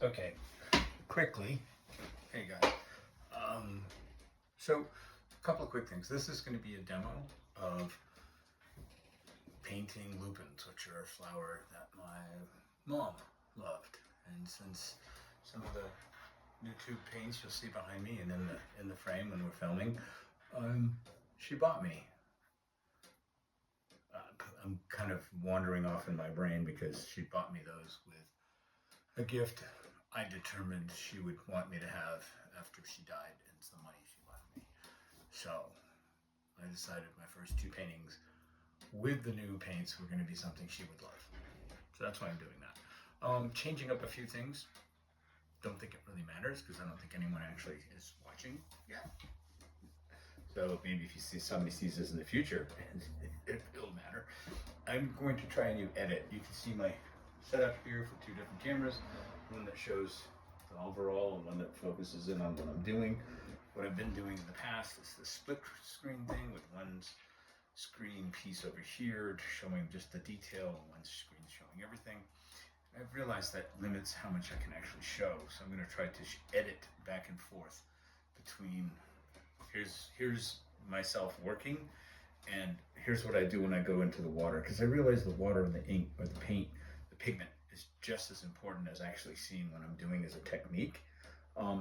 Okay, quickly, hey guys. So a couple of quick things. This is going to be a demo of painting lupins, which are a flower that my mom loved. And since some of the YouTube paints you'll see behind me and in the frame when we're filming, she bought me. I'm kind of wandering off in my brain because she bought me those with a gift I determined she would want me to have after she died and some money she left me. So I decided my first two paintings with the new paints were going to be something she would love. So that's why I'm doing that. Changing up a few things. Don't think it really matters because I don't think anyone actually is watching yet. So maybe if you see somebody sees this in the future, it'll matter. I'm going to try a new edit. You can see my setup here for two different cameras. One that shows the overall and one that focuses in on what I'm doing. What I've been doing in the past is the split screen thing with one screen piece over here showing just the detail and one screen showing everything. I've realized that limits how much I can actually show. So I'm going to try to edit back and forth between here's myself working and here's what I do when I go into the water, because I realize the water and the ink or the paint, the pigment is just as important as actually seeing what I'm doing as a technique.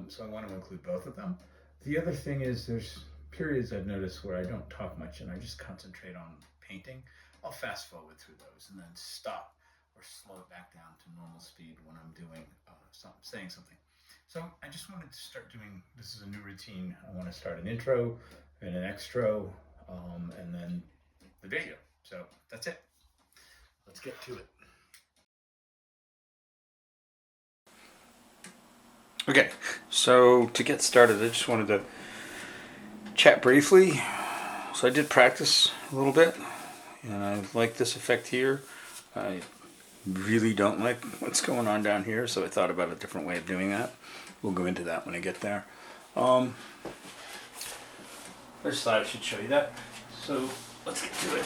So I want to include both of them. The other thing is there's periods I've noticed where I don't talk much and I just concentrate on painting. I'll fast forward through those and then stop or slow it back down to normal speed when I'm doing saying something. So I just wanted to start doing, this is a new routine. I want to start an intro and an extro and then the video. So that's it. Let's get to it. Okay, so to get started, I just wanted to chat briefly. So I did practice a little bit, and I like this effect here. I really don't like what's going on down here, so I thought about a different way of doing that. We'll go into that when I get there. I just thought I should show you that. So let's get to it.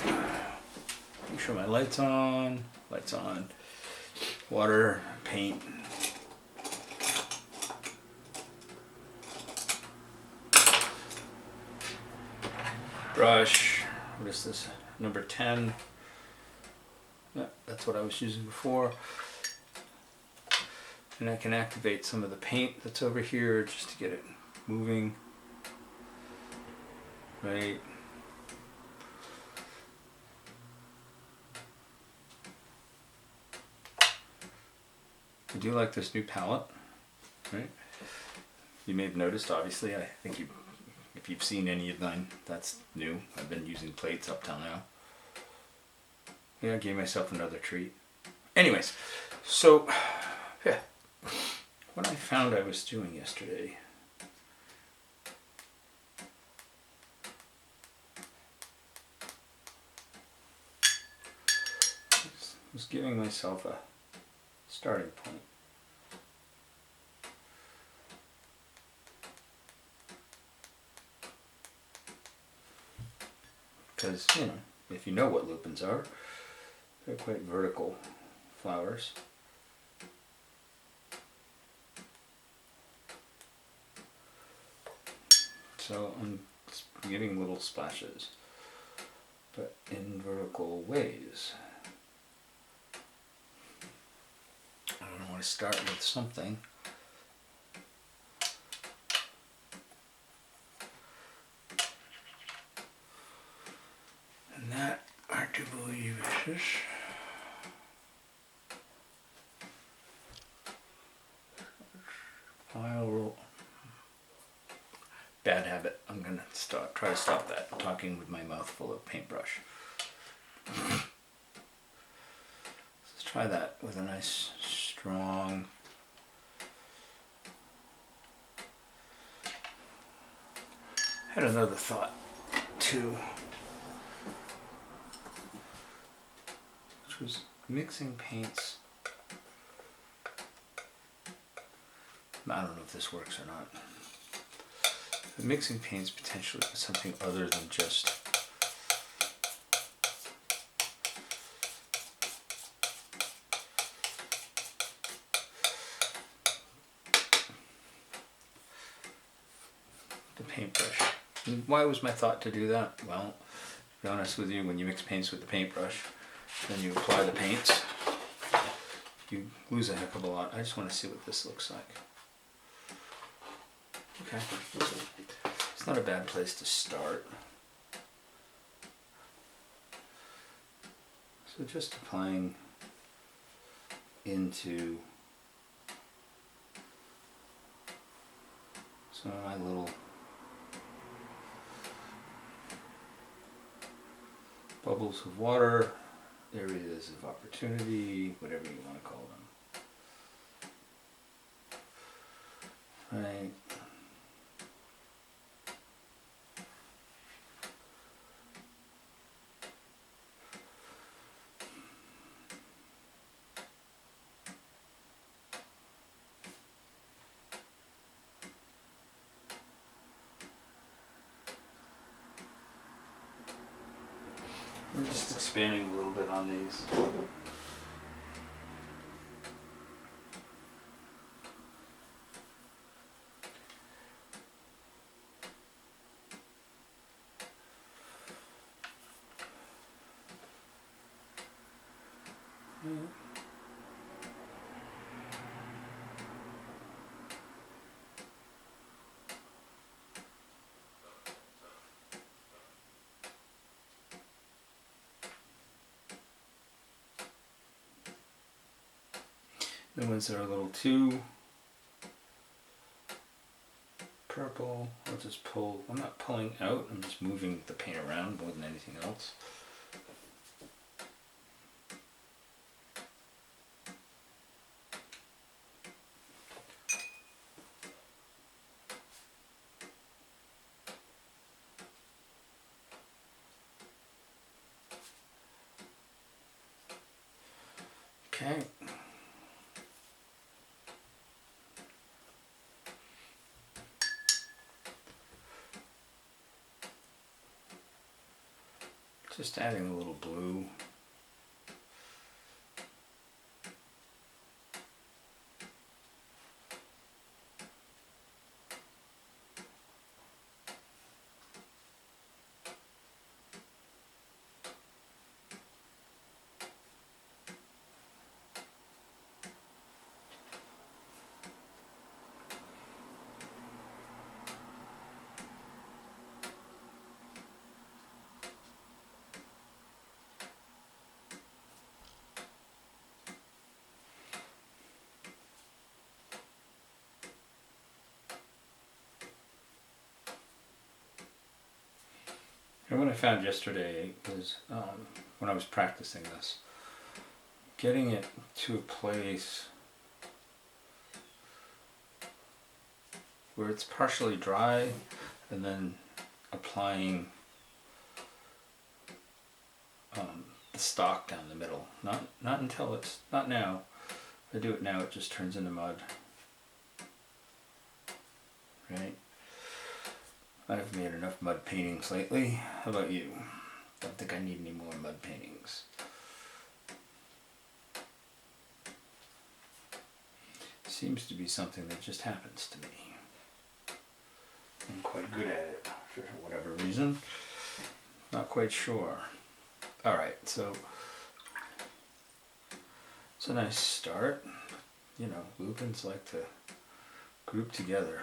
Make sure my lights on, water, paint. Brush, what is this, number 10. Yeah, that's what I was using before. And I can activate some of the paint that's over here just to get it moving. Right. I do like this new palette, right? You may have noticed, obviously, I think if you've seen any of mine, that's new. I've been using plates up till now. Yeah, I gave myself another treat. Anyways, so, yeah. What I found I was doing yesterday was giving myself a starting point. Because, you know, if you know what lupins are, they're quite vertical flowers. So I'm getting little splashes, but in vertical ways. I want to start with something. And that, I do believe, is this. Bad habit. I'm gonna try to stop that talking with my mouth full of paintbrush. Let's try that with a nice strong had another thought too, which was mixing paints. I don't know if this works or not. But mixing paints potentially with something other than just paintbrush. And why was my thought to do that? Well, to be honest with you, when you mix paints with the paintbrush, then you apply the paints, you lose a heck of a lot. I just want to see what this looks like. Okay, it's not a bad place to start. So just applying into some of my little bubbles of water, areas of opportunity, whatever you want to call them. Right. I'm just expanding a little bit on these. The ones that are a little too purple, I'll just pull. I'm not pulling out, I'm just moving the paint around more than anything else. Okay. Just adding a little blue. And what I found yesterday was, when I was practicing this, getting it to a place where it's partially dry and then applying the stock down the middle. Not until it's, not now. If I do it now, it just turns into mud. Right? I've made enough mud paintings lately. How about you? Don't think I need any more mud paintings. Seems to be something that just happens to me. I'm quite good at it for whatever reason. Not quite sure. Alright, so it's a nice start. You know, Lupins like to group together.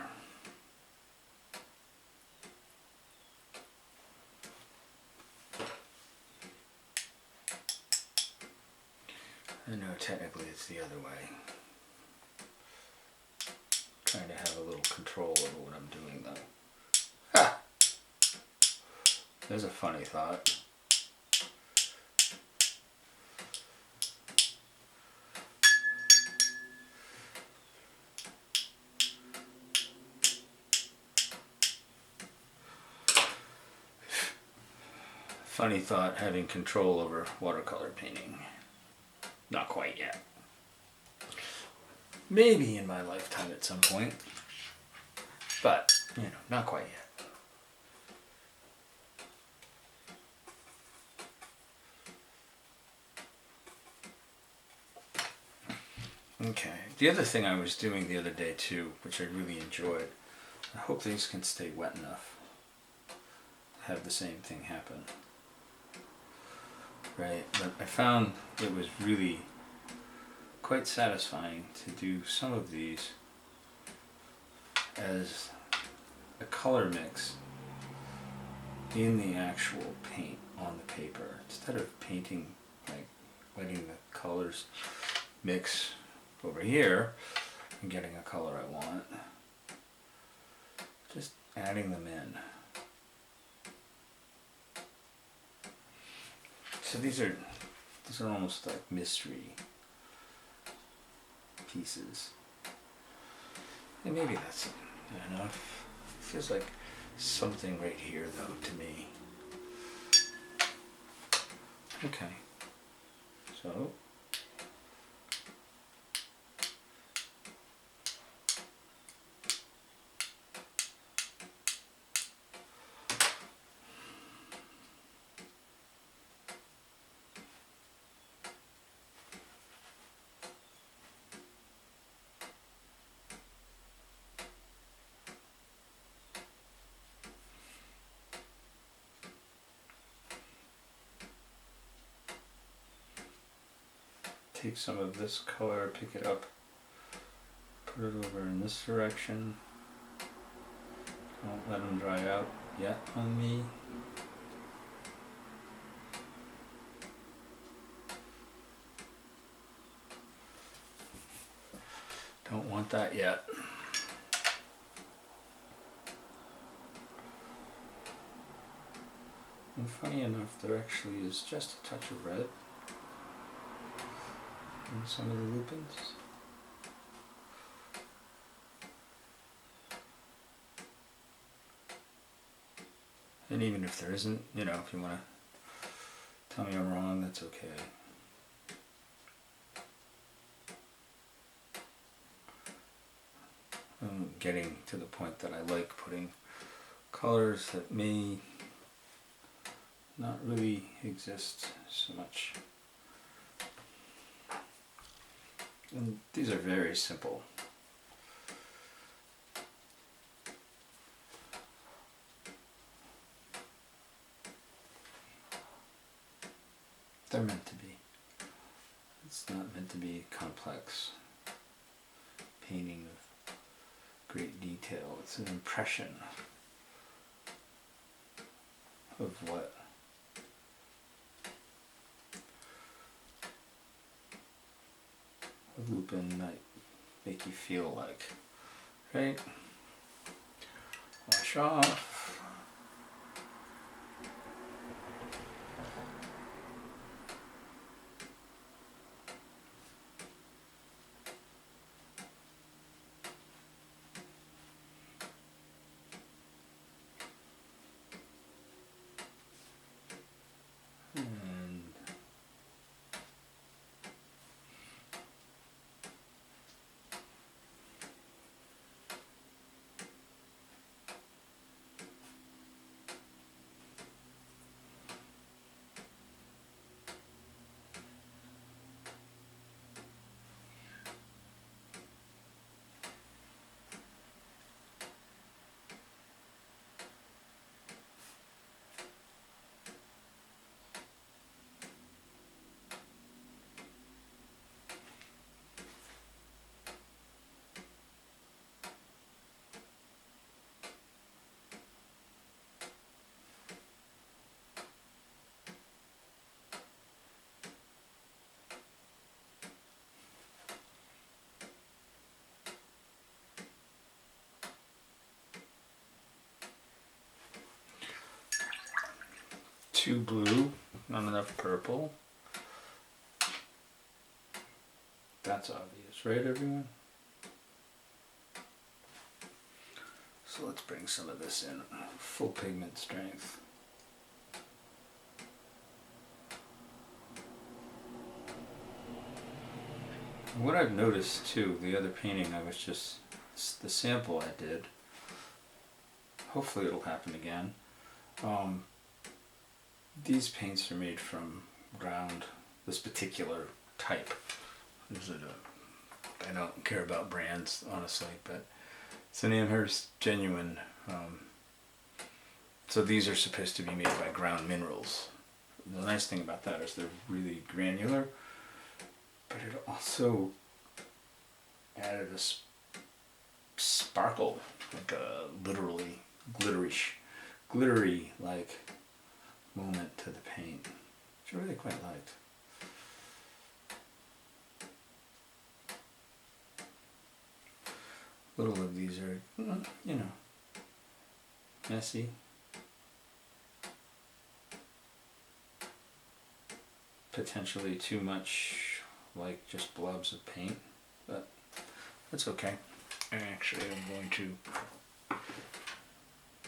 I know technically it's the other way. Trying to have a little control over what I'm doing though. Ha! There's a funny thought. Funny thought, having control over watercolor painting. Not quite yet. Maybe in my lifetime at some point. But, you know, not quite yet. Okay. The other thing I was doing the other day too, which I really enjoyed, I hope these can stay wet enough to have the same thing happen. Right, but I found it was really quite satisfying to do some of these as a color mix in the actual paint on the paper instead of painting, like letting the colors mix over here and getting a color I want, just adding them in. So these are almost like mystery pieces. And maybe that's enough. It feels like something right here though to me. Okay. So take some of this color, pick it up, put it over in this direction. Don't let them dry out yet on me. Don't want that yet. And funny enough, there actually is just a touch of red in some of the lupins. And even if there isn't, you know, if you want to tell me I'm wrong, that's okay. I'm getting to the point that I like putting colors that may not really exist so much. And these are very simple. They're meant to be. It's not meant to be complex painting of great detail. It's an impression of what a lupin might make you feel like, right? Wash off. Too blue, not enough purple. That's obvious, right everyone? So let's bring some of this in, full pigment strength. What I've noticed too, the other painting I was just, the sample I did, hopefully it'll happen again. These paints are made from ground, this particular type. I don't care about brands, honestly, but It's an Amherst Genuine. So these are supposed to be made by ground minerals. The nice thing about that is they're really granular, but it also added a sparkle, like a literally glittery like moment to the paint, which I really quite liked. Little of these are, you know, messy. Potentially too much like just blobs of paint, but that's okay. Actually, I'm going to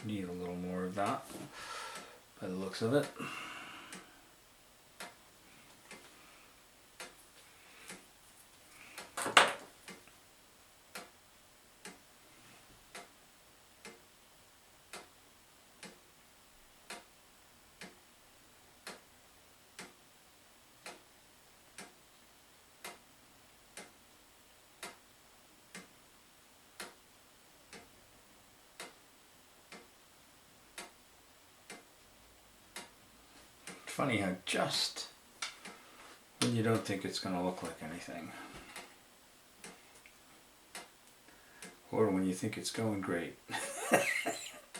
need a little more of that by the looks of it. Funny how just when you don't think it's going to look like anything, or when you think it's going great,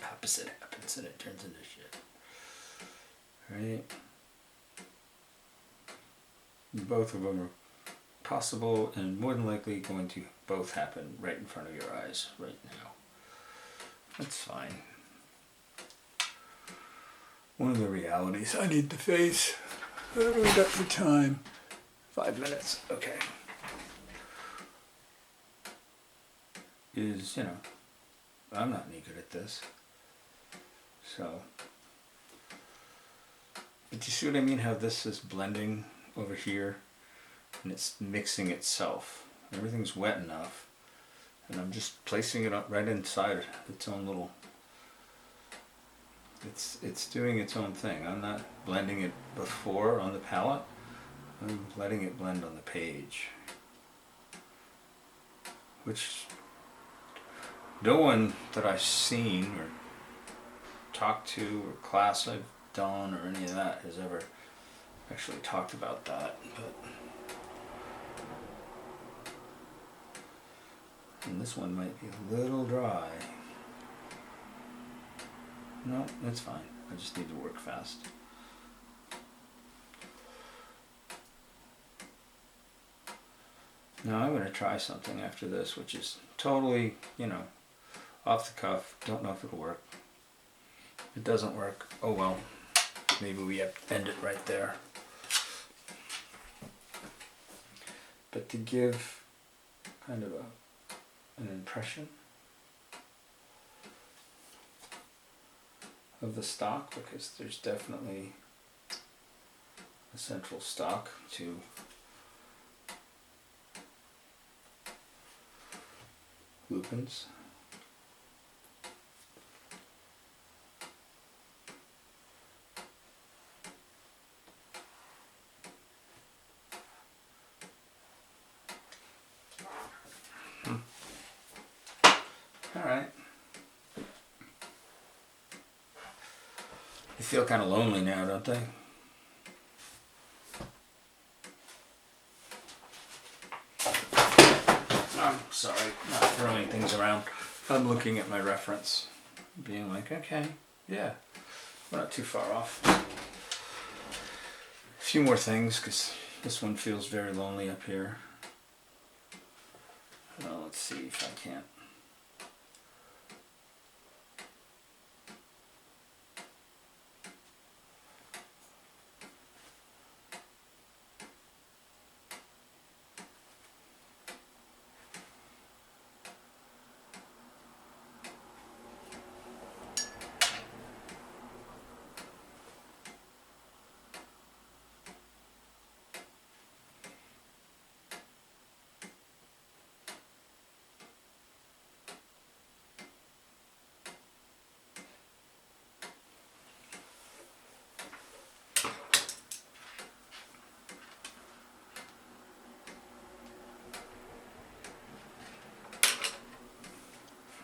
opposite happens and it turns into shit. Right? Both of them are possible and more than likely going to both happen right in front of your eyes right now. That's fine. One of the realities I need to face. What have we got for time? 5 minutes. Okay. Is, you know, I'm not any good at this. So, but you see what I mean? How this is blending over here and it's mixing itself. Everything's wet enough and I'm just placing it up right inside its own little. It's doing its own thing. I'm not blending it before on the palette. I'm letting it blend on the page. Which no one that I've seen or talked to or class I've done or any of that has ever actually talked about that. But and this one might be a little dry. No, that's fine. I just need to work fast. Now I'm going to try something after this, which is totally, you know, off the cuff. Don't know if it'll work. If it doesn't work, oh well. Maybe we have to end it right there. But to give kind of an impression of the stock, because there's definitely a central stock to Lupins. All right. They feel kind of lonely now, don't they? I'm sorry, not throwing things around. I'm looking at my reference, being like, okay, yeah, we're not too far off. A few more things, because this one feels very lonely up here. Well, let's see if I can't.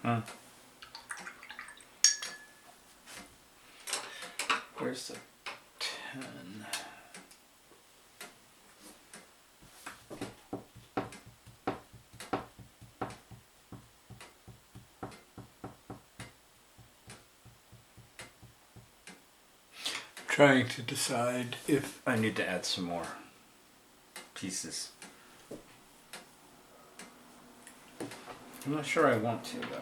Huh. Where's the 10? Trying to decide if I need to add some more pieces. I'm not sure I want to though.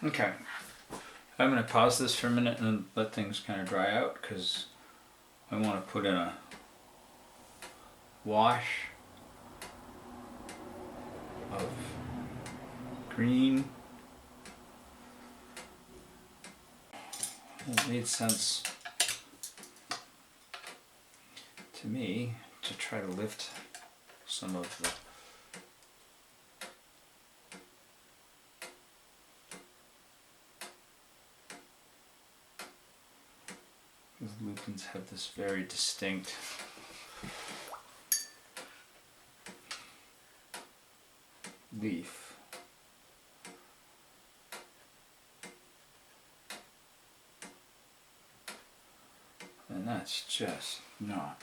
Okay, I'm going to pause this for a minute and let things kind of dry out because I want to put in a wash of green. It made sense to me to try to lift some of the Lupins have this very distinct leaf. And that's just not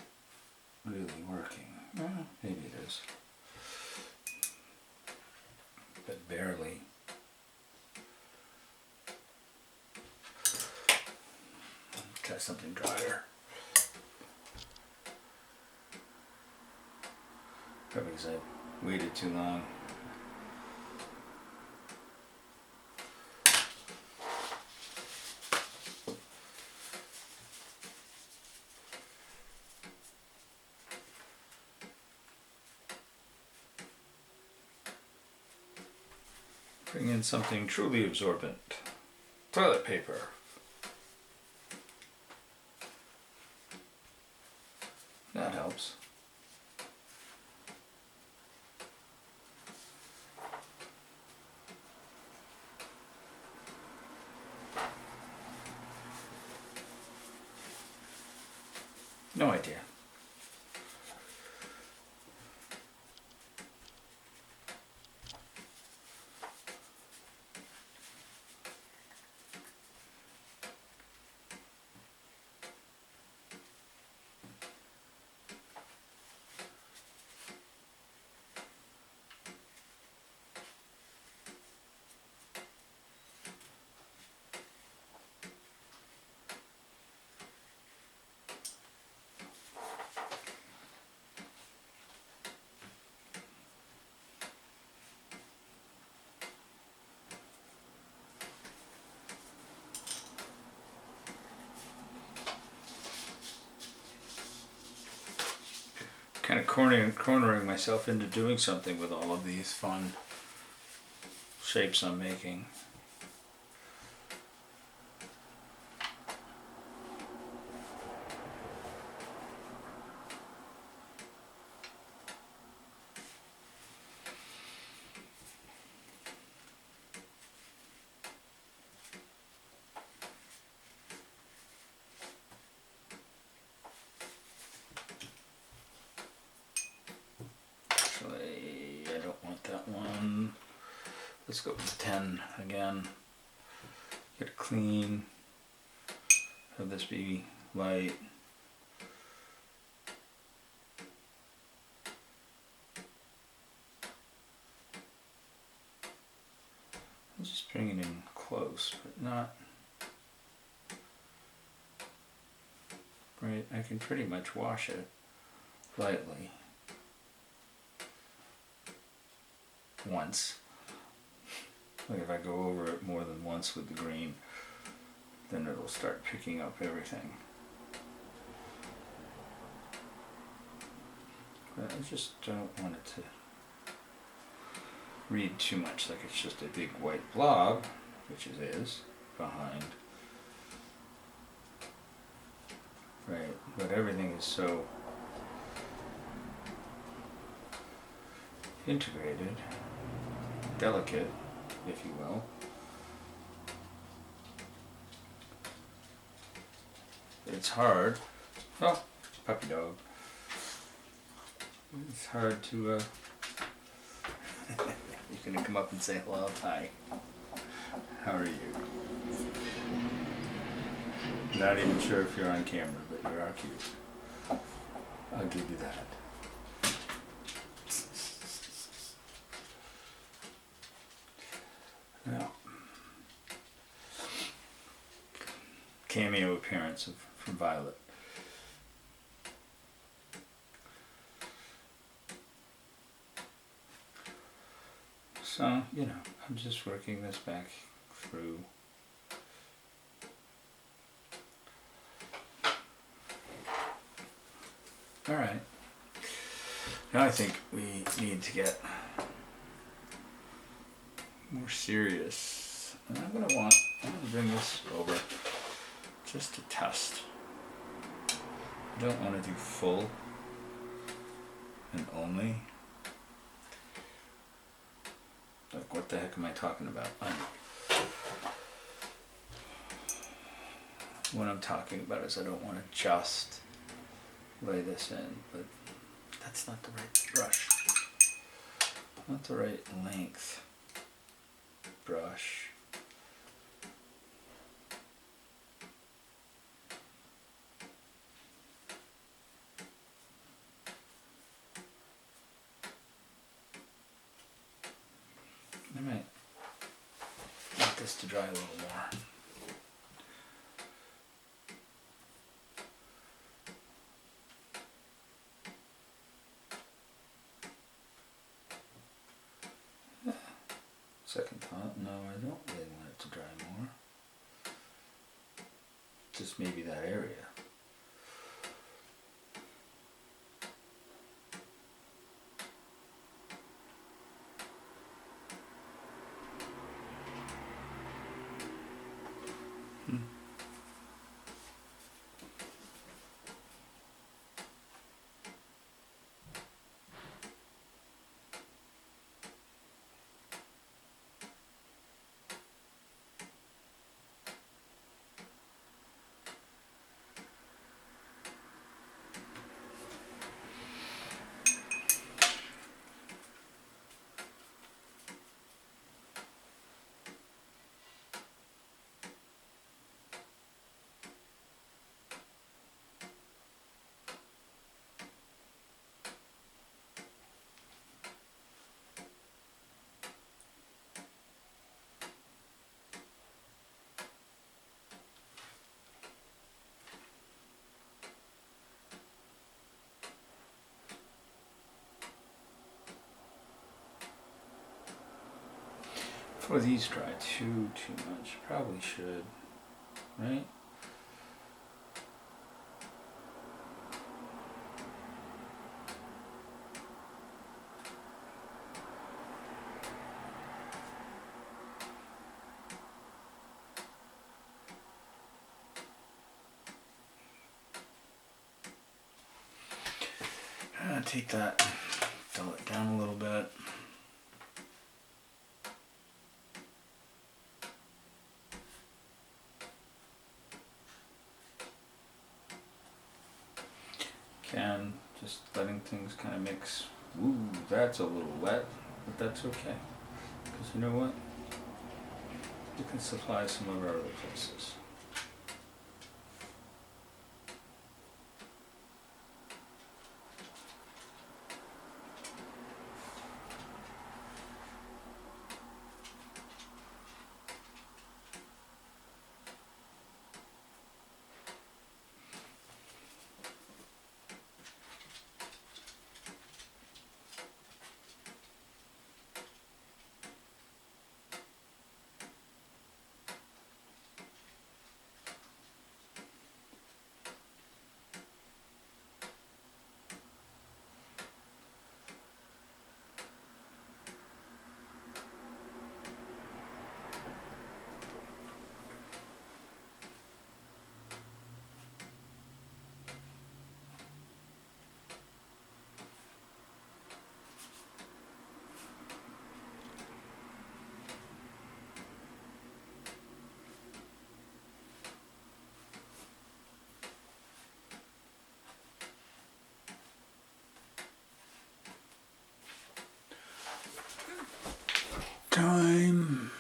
really working. Well, maybe it is. But barely. Try something drier. Probably because I waited too long. Bring in something truly absorbent. Toilet paper. That helps. No idea. Kind of cornering myself into doing something with all of these fun shapes I'm making. I don't want that one. Let's go with 10 again. Get it clean. Have this be light. I'm just bringing it in close, but not right. I can pretty much wash it lightly. Once. Like if I go over it more than once with the green. then it'll start picking up everything. But I just don't want it to read too much like it's just a big white blob, which it is, behind. Right, but everything is so integrated, delicate, if you will. It's hard. Oh, puppy dog. It's hard to, you gonna come up and say hello? Hi. How are you? Not even sure if you're on camera, but you are cute. I'll give you that. Now, cameo appearance from Violet. So, I'm just working this back through. Alright. Now I think we need to get more serious. And I'm going to bring this over just to test. I don't want to do full and only. Like, what the heck am I talking about? What I'm talking about is I don't want to just lay this in, but that's not the right brush. Not the right length brush. I might want this to dry a little more. Second thought, no, I don't really want it to dry more. Just maybe that area. Before these dry too much, probably should, right? Take that, dull it down a little bit. Can just letting things kind of mix. Ooh, that's a little wet, but that's okay. Because you know what? We can supply some of our other places. time?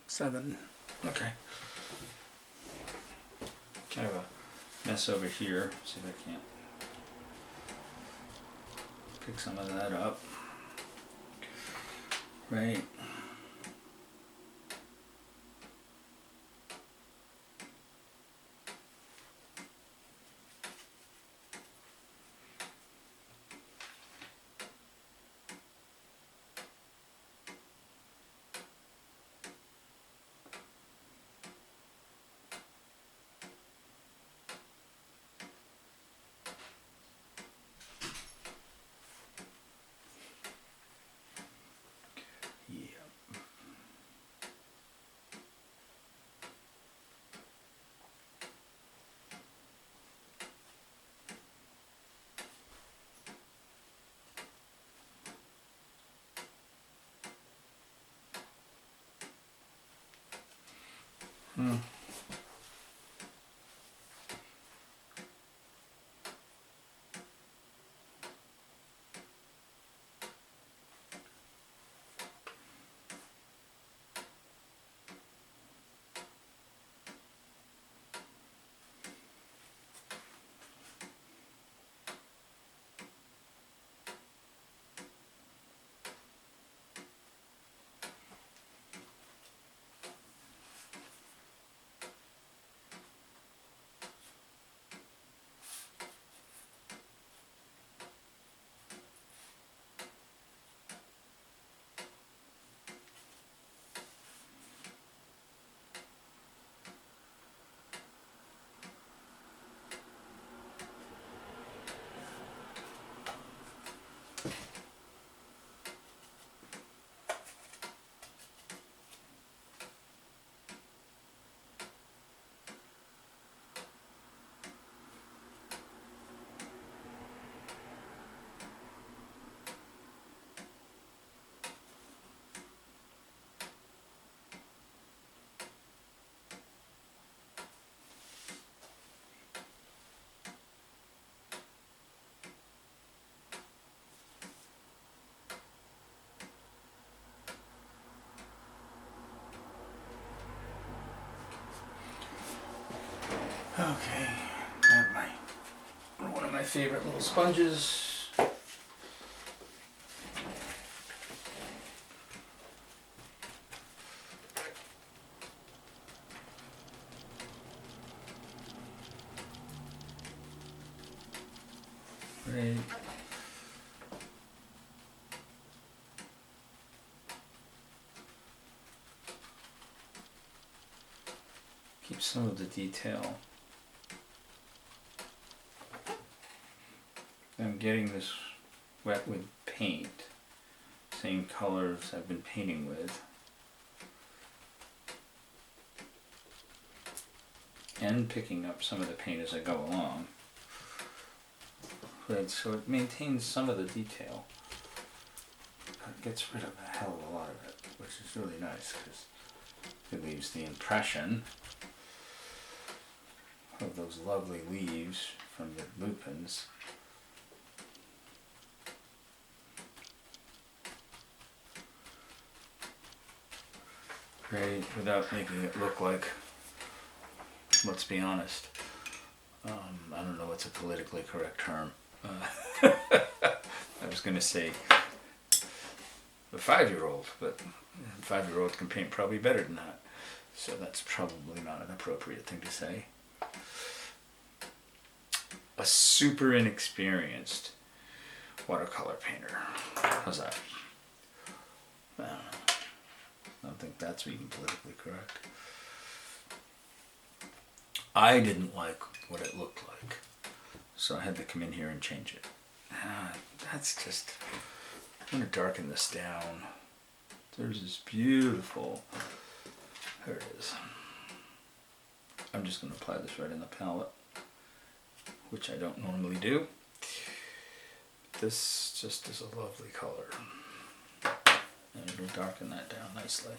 7. Okay. Kind of a mess over here. See if I can't pick some of that up. Right. Hmm. Okay, got one of my favorite little sponges. Right. Keep some of the detail. I'm getting this wet with paint, same colors I've been painting with, and picking up some of the paint as I go along. Right, so it maintains some of the detail, but it gets rid of a hell of a lot of it, which is really nice because it leaves the impression of those lovely leaves from the Lupins. Great, without making it look like, let's be honest, I don't know what's a politically correct term. I was going to say a 5-year-old, but a 5-year-old can paint probably better than that. So that's probably not an appropriate thing to say. A super inexperienced watercolor painter. How's that? I don't know. I don't think that's even politically correct. I didn't like what it looked like, so I had to come in here and change it. That's just, I'm going to darken this down. There's this beautiful, there it is. I'm just going to apply this right in the palette, which I don't normally do. This just is a lovely color. And it'll darken that down nicely.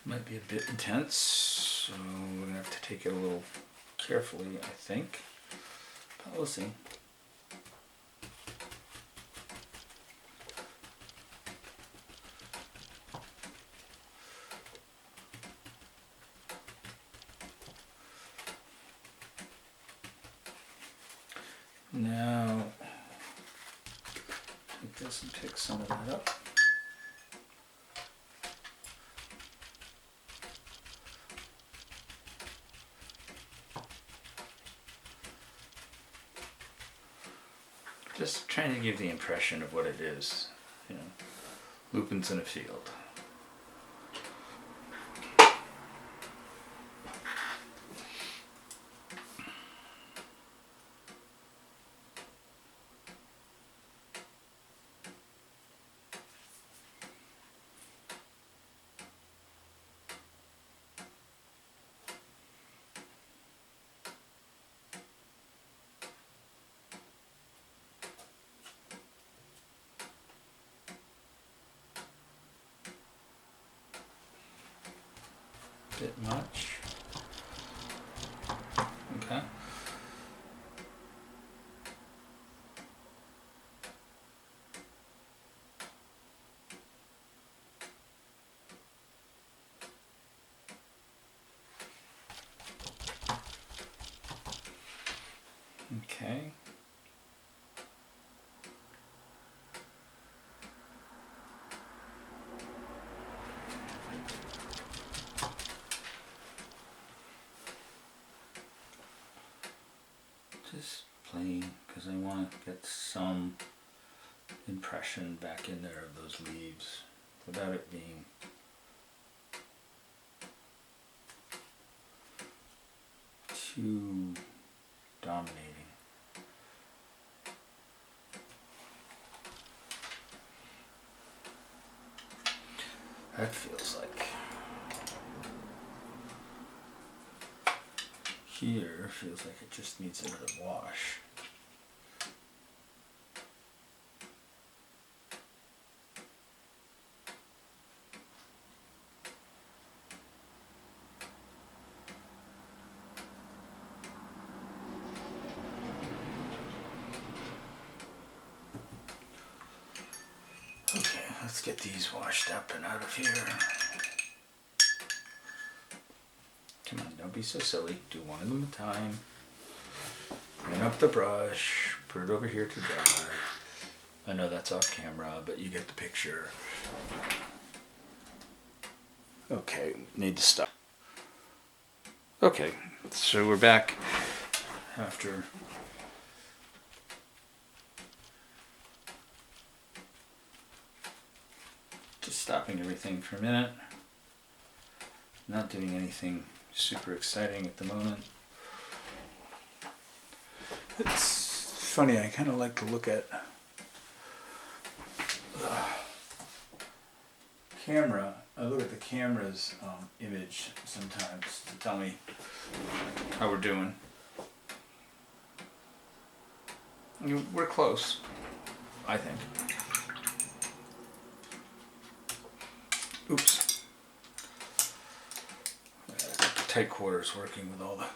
Might be a bit intense, so we're going to have to take it a little carefully, I think. But we'll see. Now, take this and pick some of that up. Just trying to give the impression of what it is, you know, lupins in a field. Bit much. Okay. Okay. Just plain, because I want to get some impression back in there of those leaves without it being too dominating. That feels like here feels like it just needs a bit of wash. Okay, let's get these washed up and out of here. Come on, don't be so silly. Do one of them at a time. Clean up the brush. Put it over here to dry. I know that's off camera, but you get the picture. Okay, need to stop. Okay, so we're back after just stopping everything for a minute. Not doing anything super exciting at the moment. It's funny, I kind of like to look at the camera. I look at the camera's image sometimes to tell me how we're doing. We're close, I think. Oops. Tight quarters working with all the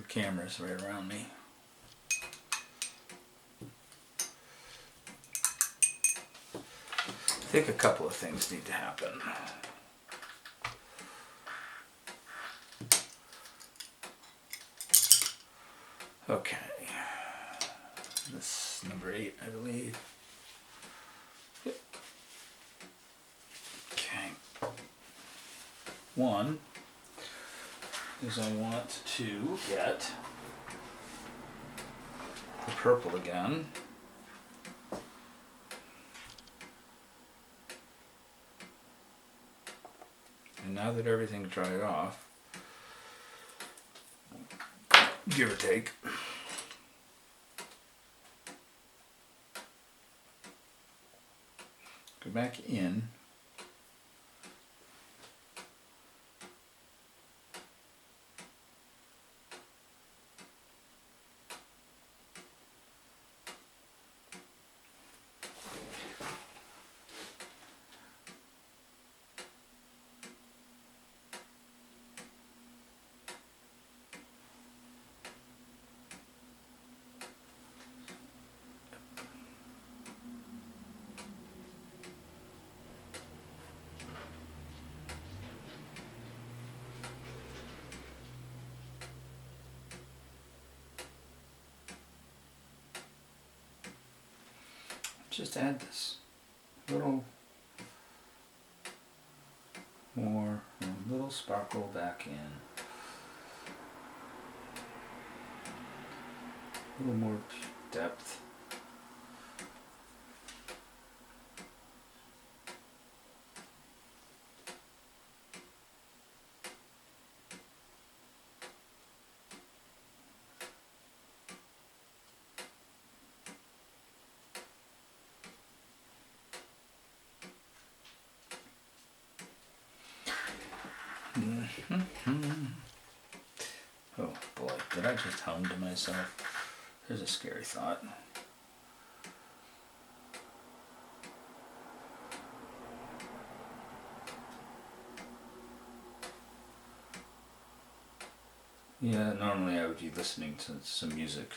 cameras right around me. I think a couple of things need to happen. Okay. This is number 8, I believe. Yep. Okay. One is I want to get the purple again. And now that everything's dried off, give or take, go back in. just add this little more, a little sparkle back in. A little more depth. Oh boy, did I just hum to myself? There's a scary thought. Yeah, normally I would be listening to some music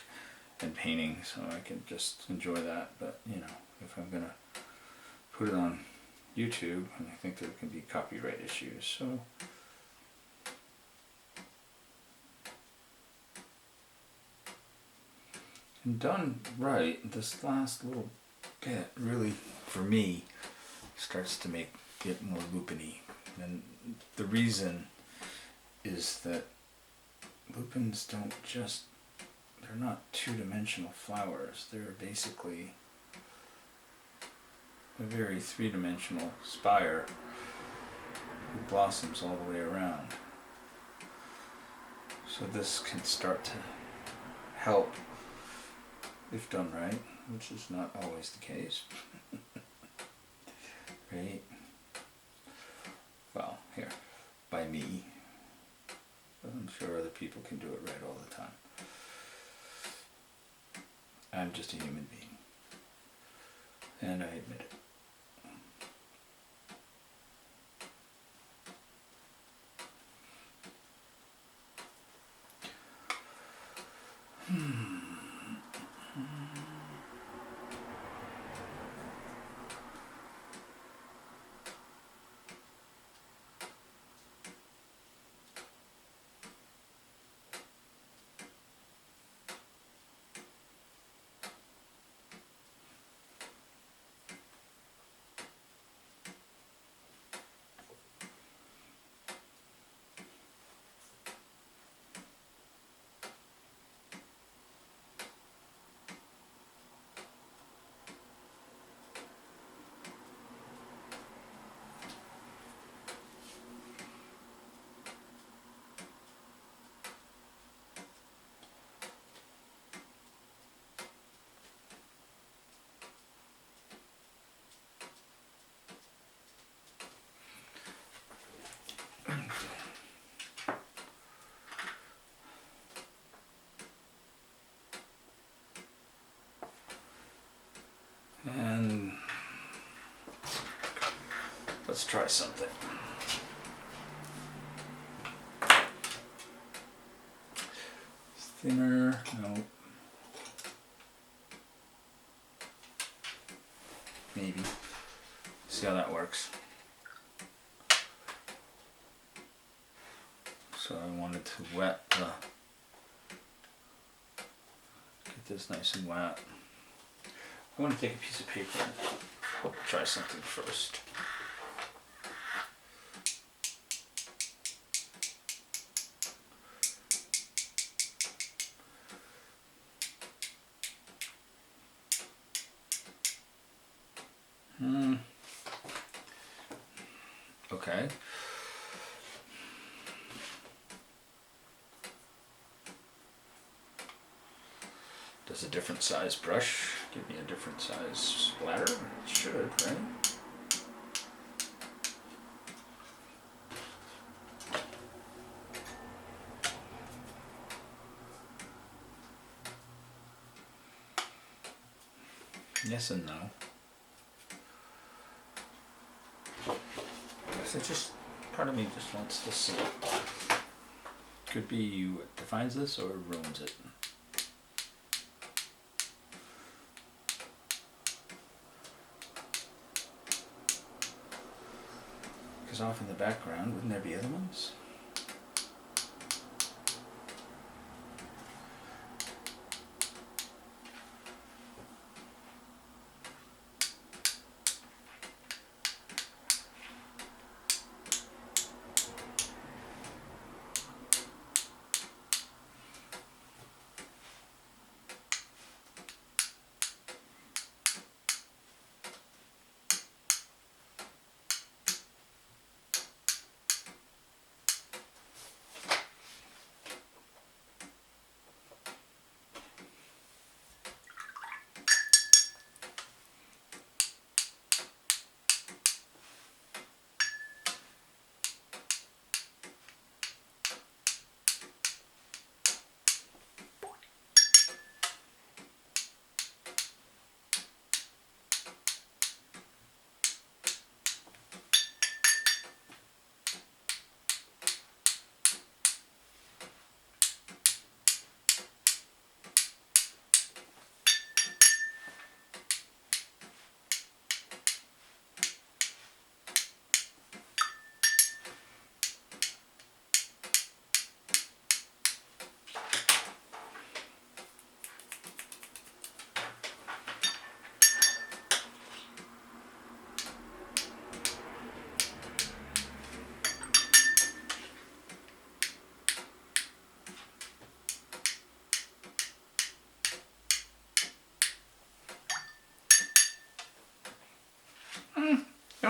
and painting so I can just enjoy that, but you know, if I'm gonna put it on YouTube, and I think there can be copyright issues, so and done right, this last little bit really, for me, starts to make it more lupin-y. And the reason is that lupins don't just, they're not two-dimensional flowers. They're basically a very three-dimensional spire who blossoms all the way around. So this can start to help if done right, which is not always the case. Right? Well, here, by me. But I'm sure other people can do it right all the time. I'm just a human being. And I admit it. And let's try something. Thinner, no. Maybe. See how that works. So I wanted to wet the, get this nice and wet. I want to take a piece of paper and try something first. Okay. Does a different size brush give me a different size splatter? It should, right? Yes and no. So just, part of me just wants to see. Could be what defines this or ruins it. Because off in the background, wouldn't there be other ones?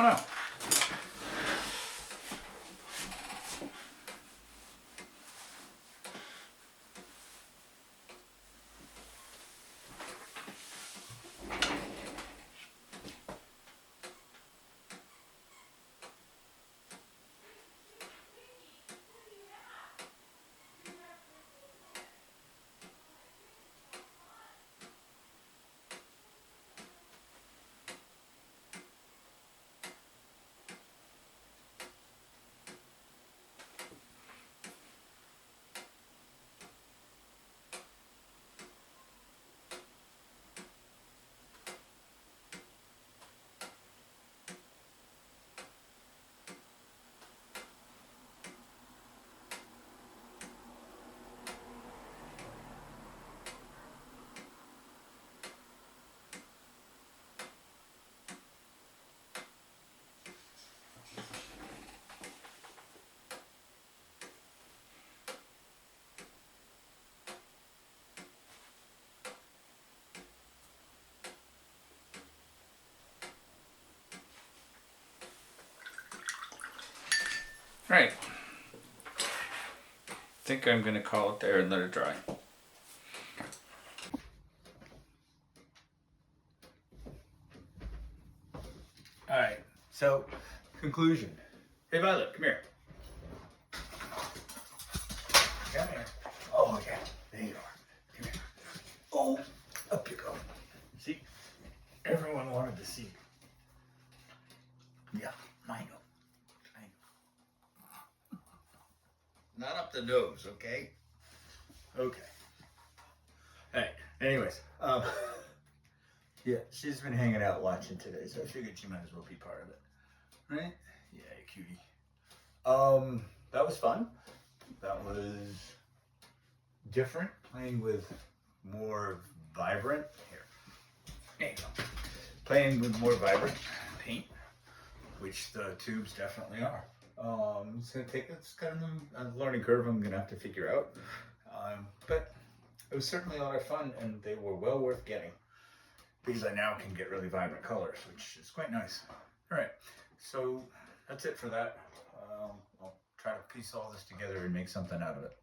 don't know. Right. Think I'm gonna call it there and let it dry. All right. So, conclusion. Hey, Violet, come here. Come here. Oh yeah, there you are. Come here. Oh, up you go. See, everyone wanted to see. Yeah, I know. Not up the nose, okay? Okay. Hey, anyways, yeah, she's been hanging out watching today, so I figured she might as well be part of it. Right? Yeah, cutie. That was fun. That was different, playing with more vibrant, there you go. Playing with more vibrant paint, which the tubes definitely are. It's kind of a learning curve I'm gonna have to figure out. But it was certainly a lot of fun, and they were well worth getting because I now can get really vibrant colors, which is quite nice. All right, so that's it for that. I'll try to piece all this together and make something out of it.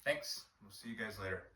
Thanks. We'll see you guys later.